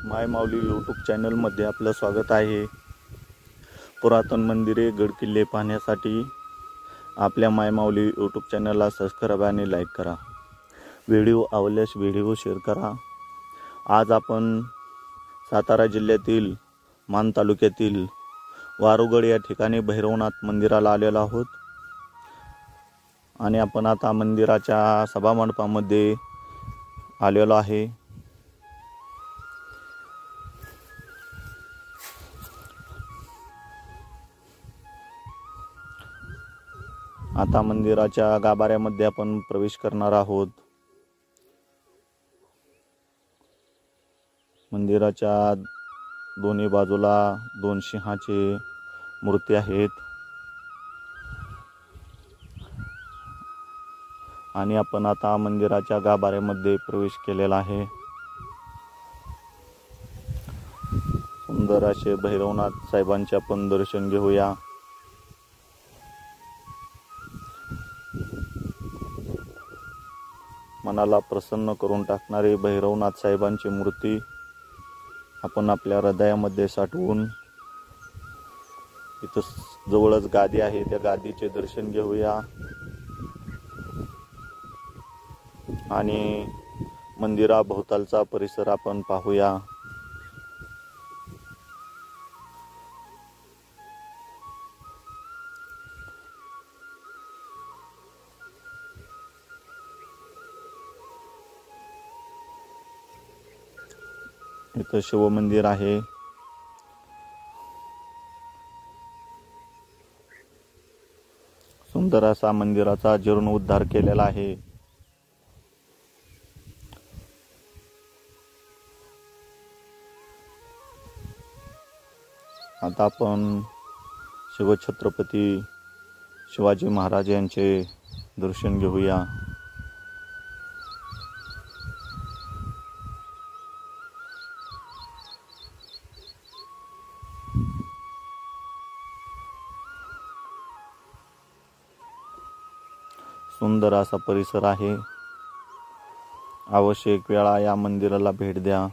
माय माऊली YouTube चॅनलमध्ये आपलं स्वागत आहे। पुरातन मंदिरे गडकिल्ले पाहण्यासाठी आपल्या माय माऊली यूट्यूब चॅनलला सबस्क्राइब आणि लाईक करा। व्हिडिओ आवडल्यास व्हिडिओ शेअर करा। आज आपण सातारा जिल्ह्यातील मान तालुक्यातील वारुगड या ठिकाणी भैरवनाथ मंदिराला आलेलो आहोत आणि आपण आता मंदिराच्या सभामंडपामध्ये आलेलो आहे। आता मंदिराच्या गाभाऱ्यामध्ये आपण प्रवेश करणार आहोत। मंदिराच्या दोन्ही बाजूला दोन सिंहाचे मूर्ती आहेत आणि आपण आता मंदिराच्या गाभाऱ्यामध्ये प्रवेश केलेला आहे। सुंदर असे भैरवनाथ साहेबांचे आपण दर्शन घेऊया। मनाला प्रसन्न करून टाकणारे भैरवनाथ साहेबांची मूर्ती आपण आपल्या हृदयामध्ये साठवून इथं जवळच गादी आहे, त्या गादीचे दर्शन घेऊया आणि मंदिराभोवतालचा परिसर आपण पाहूया। इथं शिव मंदिर आहे। सुंदर असा मंदिराचा जीर्णोद्धार केलेला आहे। आता आपण शिवछत्रपती शिवाजी महाराज यांचे दर्शन घेऊया। सुंदर असा परिसर आहे। अवश्य एक वेळा या मंदिराला भेट द्या।